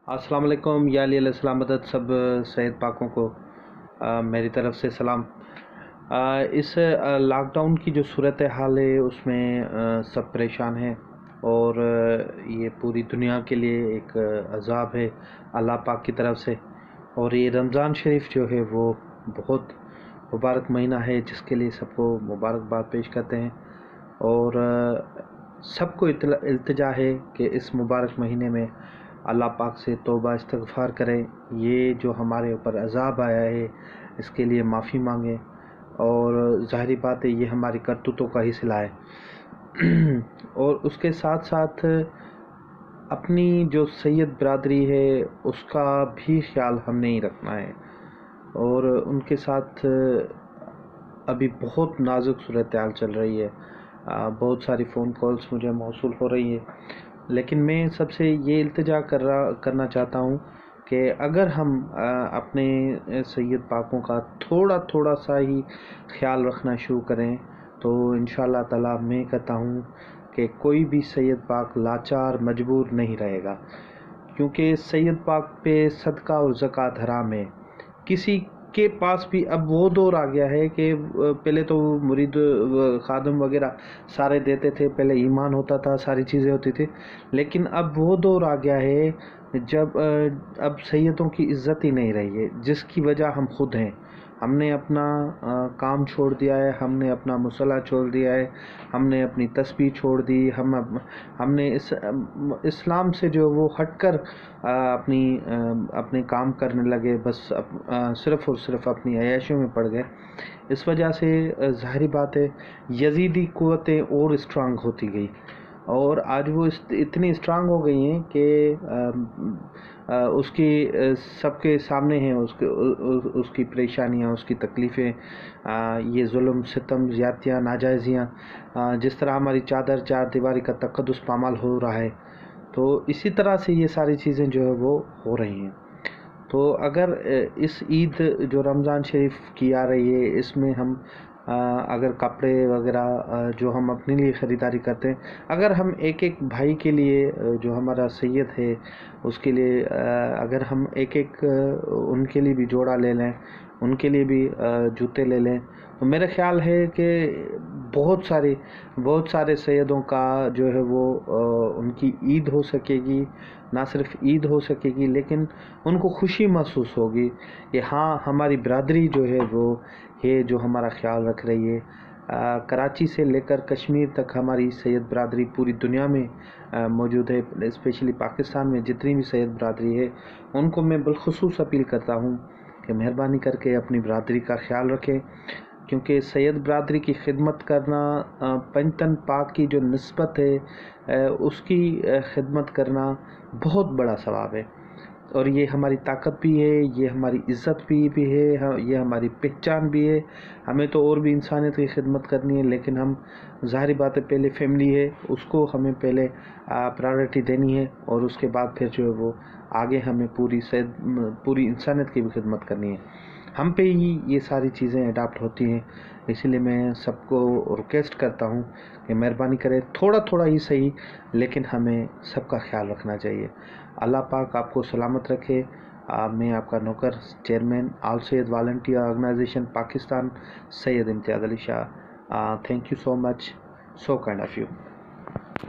अस्सलाम वालेकुम या अली अलैहिस्सलाम मदद सब सैयद पाकों को मेरी तरफ़ से सलाम। इस लॉकडाउन की जो सूरत हाल है उसमें सब परेशान हैं और ये पूरी दुनिया के लिए एक अज़ाब है अल्लाह पाक की तरफ से। और ये रमज़ान शरीफ जो है वो बहुत मुबारक महीना है जिसके लिए सबको मुबारकबाद पेश करते हैं। और सबको इल्तिजा है कि इस मुबारक महीने में अल्लाह पाक से तौबा इस्तग़फ़ार करें, ये जो हमारे ऊपर अज़ाब आया है इसके लिए माफ़ी मांगें। और ज़ाहिरी बात है ये हमारी करतूतों का ही सिला है। और उसके साथ साथ अपनी जो सैयद बरादरी है उसका भी ख्याल हमने ही रखना है। और उनके साथ अभी बहुत नाजुक सूरत हाल चल रही है। बहुत सारी फ़ोन कॉल्स मुझे मौसूल हो रही है, लेकिन मैं सबसे ये इल्तिजा करना चाहता हूँ कि अगर हम अपने सैयद पाकों का थोड़ा थोड़ा सा ही ख्याल रखना शुरू करें तो इंशाअल्लाह ताला मैं कहता हूँ कि कोई भी सैयद पाक लाचार मजबूर नहीं रहेगा, क्योंकि सैयद पाक पे सदका और ज़कात हराम है। किसी के पास भी अब वो दौर आ गया है कि पहले तो मुरीद खादम वगैरह सारे देते थे, पहले ईमान होता था, सारी चीज़ें होती थी। लेकिन अब वो दौर आ गया है जब अब सैयदों की इज़्ज़त ही नहीं रही है, जिसकी वजह हम खुद हैं। हमने अपना काम छोड़ दिया है, हमने अपना मुसल्ला छोड़ दिया है, हमने अपनी तस्बीह छोड़ दी, हमने इस्लाम से जो वो हटकर अपने काम करने लगे, बस सिर्फ़ और सिर्फ अपनी अय्याशियों में पड़ गए। इस वजह से ज़ाहिरी बात है यज़ीदी क़ुव्वतें और स्ट्रांग होती गई और आज वो इतनी स्ट्रांग हो गई हैं कि उसकी सबके सामने हैं उसकी परेशानियाँ, उसकी तकलीफ़ें, ये जुल्म सितम ज़्यादतियाँ नाजायज़ियाँ, जिस तरह हमारी चादर चार दीवारी का तक़द्दुस पामाल हो रहा है, तो इसी तरह से ये सारी चीज़ें जो है वो हो रही हैं। तो अगर इस ईद जो रमज़ान शरीफ की आ रही है इसमें हम अगर कपड़े वगैरह जो हम अपने लिए ख़रीदारी करते हैं, अगर हम एक एक भाई के लिए जो हमारा सैयद है उसके लिए अगर हम एक एक उनके लिए भी जोड़ा ले लें, उनके लिए भी जूते ले लें, तो मेरा ख़्याल है कि बहुत सारे सैयदों का जो है वो उनकी ईद हो सकेगी। ना सिर्फ ईद हो सकेगी लेकिन उनको खुशी महसूस होगी कि हाँ हमारी बरादरी जो है वो है जो हमारा ख्याल रख रही है। कराची से लेकर कश्मीर तक हमारी सैयद बरादरी पूरी दुनिया में मौजूद है। स्पेशली पाकिस्तान में जितनी भी सैयद बरादरी है उनको मैं बिलखुसूस अपील करता हूँ कि मेहरबानी करके अपनी बरादरी का ख्याल रखें, क्योंकि सैयद बरादरी की खिदमत करना पंजतन पाक की जो निस्बत है उसकी खिदमत करना बहुत बड़ा सवाब है। और ये हमारी ताकत भी है, ये हमारी इज़्ज़त भी है, ये हमारी पहचान भी है। हमें तो और भी इंसानियत की खिदमत करनी है, लेकिन हम ज़ाहिरी बात है पहले फैमिली है उसको हमें पहले प्रायोरिटी देनी है और उसके बाद फिर जो है वो आगे हमें पूरी इंसानियत की भी खिदमत करनी है। हम पे ही ये सारी चीज़ें अडाप्ट होती हैं, इसीलिए मैं सबको रिक्वेस्ट करता हूँ कि मेहरबानी करें थोड़ा थोड़ा ही सही, लेकिन हमें सबका ख्याल रखना चाहिए। अल्लाह पाक आपको सलामत रखे। मैं आपका नौकर चेयरमैन आल Syed volunteer organization Pakistan Syed Imtiaz Ali Shah. Thank you so much, so kind of you.